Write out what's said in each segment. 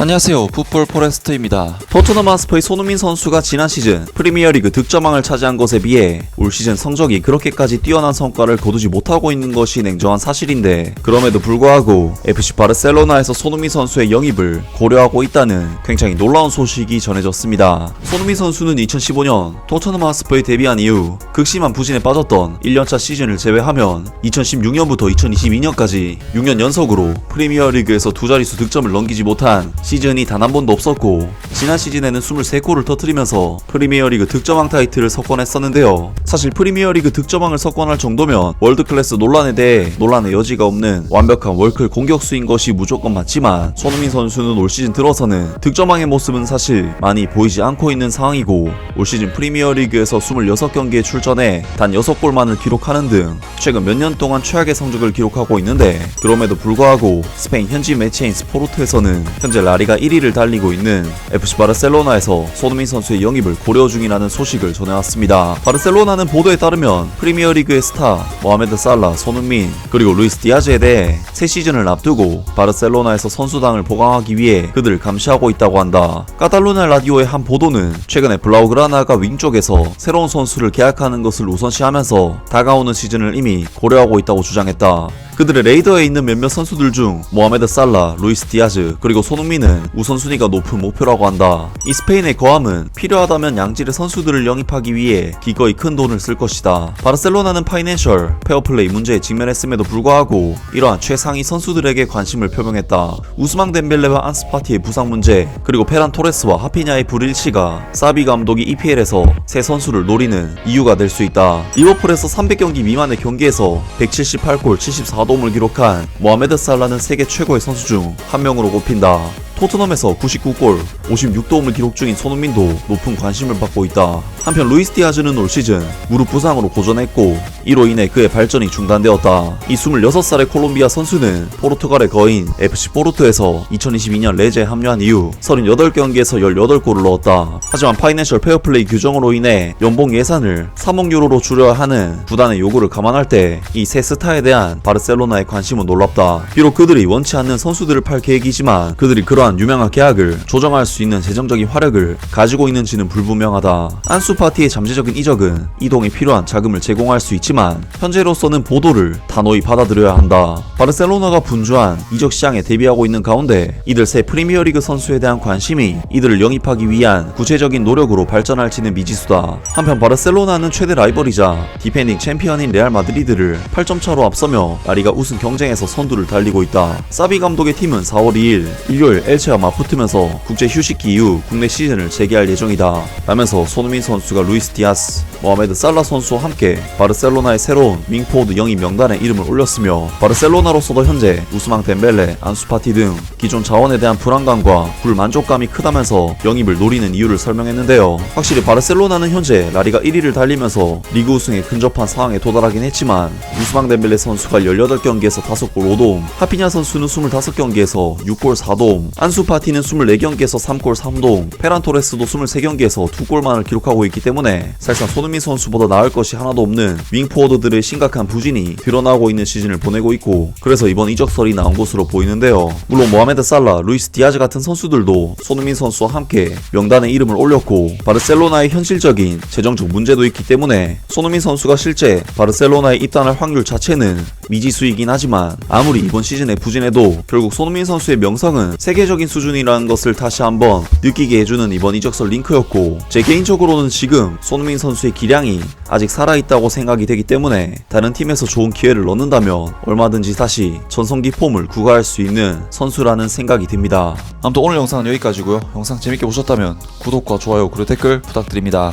안녕하세요, 풋볼 포레스트입니다. 토트넘 하스퍼의 손흥민 선수가 지난 시즌 프리미어리그 득점왕을 차지한 것에 비해 올 시즌 성적이 그렇게까지 뛰어난 성과를 거두지 못하고 있는 것이 냉정한 사실인데, 그럼에도 불구하고 FC 바르셀로나에서 손흥민 선수의 영입을 고려하고 있다는 굉장히 놀라운 소식이 전해졌습니다. 손흥민 선수는 2015년 토트넘 하스퍼에 데뷔한 이후 극심한 부진에 빠졌던 1년차 시즌을 제외하면 2016년부터 2022년까지 6년 연속으로 프리미어리그에서 두 자릿수 득점을 넘기지 못한 시즌이 단 한 번도 없었고, 지난 시즌에는 23골을 터뜨리면서 프리미어리그 득점왕 타이틀을 석권했었는데요. 사실 프리미어리그 득점왕을 석권할 정도면 월드클래스 논란에 대해 논란의 여지가 없는 완벽한 월클 공격수인 것이 무조건 맞지만, 손흥민 선수는 올 시즌 들어서는 득점왕의 모습은 사실 많이 보이지 않고 있는 상황이고, 올 시즌 프리미어리그에서 26경기에 출전해 단 6골만을 기록하는 등 최근 몇 년 동안 최악의 성적을 기록하고 있는데, 그럼에도 불구하고 스페인 현지 매체인 스포르트에서는 현재 라리가 1위를 달리고 있는 FC 바르셀로나에서 손흥민 선수의 영입을 고려 중이라는 소식을 전해왔습니다. 바르셀로나는 보도에 따르면 프리미어리그의 스타 모하메드 살라, 손흥민, 그리고 루이스 디아즈에 대해 새 시즌을 앞두고 바르셀로나에서 선수당을 보강하기 위해 그들을 감시하고 있다고 한다. 카탈루냐 라디오의 한 보도는 최근에 블라우그라나가 윙쪽에서 새로운 선수를 계약하는 것을 우선시하면서 다가오는 시즌을 이미 고려하고 있다고 주장했다. 그들의 레이더에 있는 몇몇 선수들 중 모하메드 살라, 루이스 디아즈, 그리고 손흥민은 우선순위가 높은 목표라고 한다. 이 스페인의 거함은 필요하다면 양질의 선수들을 영입하기 위해 기꺼이 큰 돈을 쓸 것이다. 바르셀로나는 파이낸셜 페어플레이 문제에 직면했음에도 불구하고 이러한 최상위 선수들에게 관심을 표명했다. 우스망 덴벨레와 안스파티의 부상 문제, 그리고 페란 토레스와 하피냐의 불일치가 사비 감독이 EPL에서 새 선수를 노리는 이유가 될 수 있다. 리버풀에서 300경기 미만의 경기에서 178골 74도움을 기록한 모하메드 살라는 세계 최고의 선수 중 한 명으로 꼽힌다. 토트넘에서 99골 56도움을 기록 중인 손흥민도 높은 관심을 받고 있다. 한편 루이스 디아즈는 올 시즌 무릎 부상으로 고전했고, 이로 인해 그의 발전이 중단되었다. 이 26살의 콜롬비아 선수는 포르투갈의 거인 FC 포르투에서 2022년 레제에 합류한 이후 38경기에서 18골을 넣었다. 하지만 파이낸셜 페어플레이 규정으로 인해 연봉 예산을 3억 유로로 줄여야 하는 구단의 요구를 감안할 때 이 새 스타에 대한 바르셀로나의 관심은 놀랍다. 비록 그들이 원치 않는 선수들을 팔 계획이지만 그들이 그러한 유명한 계약을 조정할 수 있는 재정적인 화력을 가지고 있는지는 불분명하다. 안수파티의 잠재적인 이적은 이동에 필요한 자금을 제공할 수 있지만 현재로서는 보도를 단호히 받아들여야 한다. 바르셀로나가 분주한 이적 시장에 대비하고 있는 가운데 이들 새 프리미어리그 선수에 대한 관심이 이들을 영입하기 위한 구체적인 노력으로 발전할지는 미지수다. 한편 바르셀로나는 최대 라이벌이자 디펜딩 챔피언인 레알 마드리드를 8점 차로 앞서며 라리가 우승 경쟁에서 선두를 달리고 있다. 사비 감독의 팀은 4월 2일 일요일 엘체와 맞붙으면서 국제 휴식기 이후 국내 시즌을 재개할 예정이다 라면서 손흥민 선수가 루이스 디아스, 모하메드 살라 선수와 함께 바르셀로나의 새로운 윙포워드 영입 명단에 이름을 올렸으며, 바르셀로나로서도 현재 우스망 덴벨레, 안수파티 등 기존 자원에 대한 불안감과 불만족감이 크다면서 영입을 노리는 이유를 설명했는데요. 확실히 바르셀로나는 현재 라리가 1위를 달리면서 리그 우승에 근접한 상황에 도달하긴 했지만, 우스망 덴벨레 선수가 18경기에서 5골 5도움, 하피냐 선수는 25경기에서 6골 4도움, 안수파티는 24경기에서 3골 3도움, 페란 토레스도 23경기에서 2골만을 기록하고 있기 때문에 사실상 손흥민 선수보다 나을 것이 하나도 없는 윙포워드들의 심각한 부진이 드러나고 있는 시즌을 보내고 있고, 그래서 이번 이적설이 나온 것으로 보이는데요. 물론 모하메드 살라, 루이스 디아즈 같은 선수들도 손흥민 선수와 함께 명단에 이름을 올렸고, 바르셀로나의 현실적인 재정적 문제도 있기 때문에 손흥민 선수가 실제 바르셀로나에 입단할 확률 자체는 미지수이긴 하지만, 아무리 이번 시즌에 부진해도 결국 손흥민 선수의 명성은 세계적인 수준이라는 것을 다시 한번 느끼게 해주는 이번 이적설 링크였고, 제 개인적으로는 지금 손흥민 선수의 기량이 아직 살아있다고 생각이 되기 때문에 다른 팀에서 좋은 기회를 얻는다면 얼마든지 다시 전성기 폼을 구가할 수 있는 선수라는 생각이 듭니다. 아무튼 오늘 영상은 여기까지고요. 영상 재밌게 보셨다면 구독과 좋아요 그리고 댓글 부탁드립니다.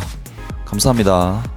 감사합니다.